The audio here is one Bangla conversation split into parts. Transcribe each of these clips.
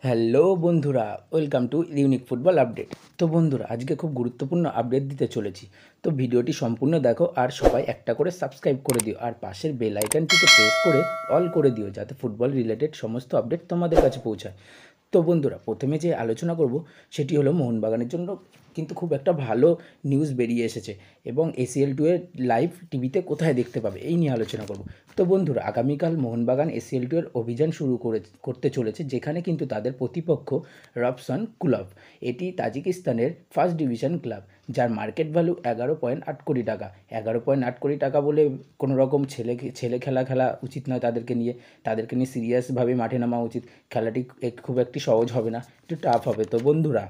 হ্যালো বন্ধুরা, welcome to unique football update. তো বন্ধুরা, আজকে খুব গুরুত্বপূর্ণ আপডেট দিতে চলেছি। তো ভিডিওটি সম্পূর্ণ দেখো আর সবাই একটা করে সাবস্ক্রাইব করে দিও আর পাশের বেল আইকনটিকে প্রেস করে অল করে দিও, যাতে ফুটবল রিলেটেড সমস্ত আপডেট তোমাদের কাছে পৌঁছায়। তো বন্ধুরা, প্রথমে যে আলোচনা করব সেটি হলো মোহনবাগানের জন্য কিন্তু খুব একটা ভালো নিউজ বেরিয়ে এসেছে এবং এসিএল টু এর লাইভ টিভিতে কোথায় দেখতে পাবে এই নিয়ে আলোচনা করব। তো বন্ধুরা, আগামীকাল মোহনবাগান এসিএল টু এর অভিযান শুরু করতে চলেছে, যেখানে কিন্তু তাদের প্রতিপক্ষ রবসান ক্লাব। এটি তাজিকিস্তানের ফার্স্ট ডিভিশন ক্লাব, যার মার্কেট ভ্যালু 11.8 কোটি টাকা। 11.8 কোটি টাকা বলে কোনো রকম ছেলে খেলা উচিত নয়। তাদেরকে নিয়ে সিরিয়াসভাবে মাঠে নামা উচিত। খেলাটি খুব একটি সহজ হবে না, একটু টাফ হবে। তো বন্ধুরা,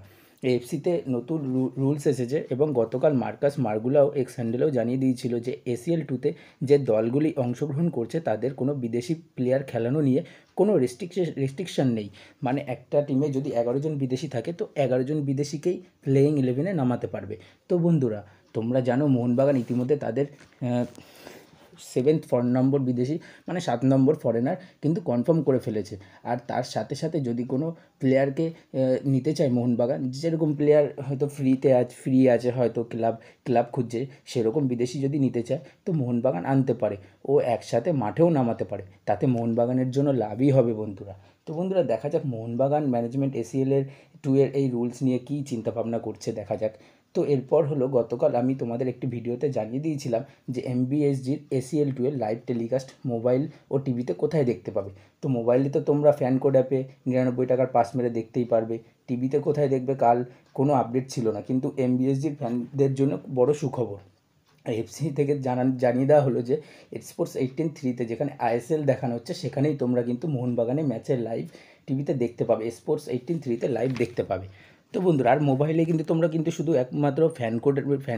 এএফসিতে নতুন রুলস এসেছে এবং গতকাল মার্কাস মার্গুলাও এক্স হ্যান্ডেলেও জানিয়ে দিয়েছিল যে এসিএল টুতে যে দলগুলি অংশগ্রহণ করছে তাদের কোনো বিদেশি প্লেয়ার খেলানো নিয়ে কোনো রেস্ট্রিকশন নেই। মানে একটা টিমে যদি 11 জন বিদেশি থাকে তো 11 জন বিদেশিকেই প্লেয়িং 11-এ নামাতে পারবে। তো বন্ধুরা, তোমরা জানো মোহনবাগান ইতিমধ্যে তাদের 7 নম্বর বিদেশি মানে 7 নম্বর ফরেনার কিন্তু কনফার্ম করে ফেলেছে। আর তার সাথে সাথে যদি কোনো প্লেয়ারকে নিতে চায় মোহনবাগান, যেরকম প্লেয়ার হয়তো ফ্রি আছে, হয়তো ক্লাব খুঁজছে, সেরকম বিদেশি যদি নিতে চায় তো মোহনবাগান আনতে পারে ও একসাথে মাঠেও নামাতে পারে। তাতে মোহনবাগানের জন্য লাভই হবে বন্ধুরা। তো বন্ধুরা, দেখা যাক মোহনবাগান ম্যানেজমেন্ট এসিএল টু এর এই রুলস নিয়ে কী চিন্তাভাবনা করছে, দেখা যাক। তো এরপর হলো, গতকাল আমি তোমাদের একটি ভিডিওতে জানিয়ে দিয়েছিলাম যে এমবিএসজির এসিএল টু এর লাইভ টেলিকাস্ট মোবাইল ও টিভিতে কোথায় দেখতে পাবে। তো মোবাইলে তো তোমরা ফ্যান কোড অ্যাপে 99 টাকার পাস মেরে দেখতেই পারবে। টিভিতে কোথায় দেখবে কাল কোনো আপডেট ছিল না, কিন্তু এমবিএসজির ফ্যানদের জন্য বড় সুখবর। এফসি থেকে জানিয়ে দেওয়া হলো যে স্পোর্টস 18-3-তে যেখানে আইএসএল দেখানো হচ্ছে সেখানেই তোমরা কিন্তু মোহনবাগানের ম্যাচের লাইভ টিভিতে দেখতে পাবে, স্পোর্টস 18-3-তে লাইভ দেখতে পাবে। তো বন্ধুরা, আর মোবাইলে কিন্তু তোমরা কিন্তু শুধু একমাত্র ফ্যান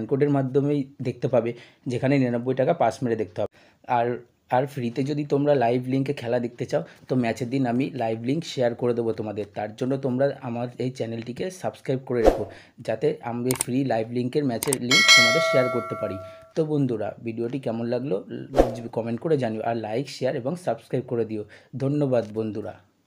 কোডের মাধ্যমেই দেখতে পাবে, যেখানে 99 টাকা পাস মেরে দেখতে হবে। আর আর ফ্রিতে যদি তোমরা লাইভ লিঙ্কে খেলা দেখতে চাও তো ম্যাচের দিন আমি লাইভ লিঙ্ক শেয়ার করে দেবো তোমাদের। তার জন্য তোমরা আমার এই চ্যানেলটিকে সাবস্ক্রাইব করে রেখো, যাতে আমি ফ্রি লাইভ লিঙ্কের ম্যাচের লিঙ্ক তোমাদের শেয়ার করতে পারি। তো বন্ধুরা, ভিডিওটি কেমন লাগলো কমেন্ট করে জানিও আর লাইক, শেয়ার এবং সাবস্ক্রাইব করে দিও। ধন্যবাদ বন্ধুরা।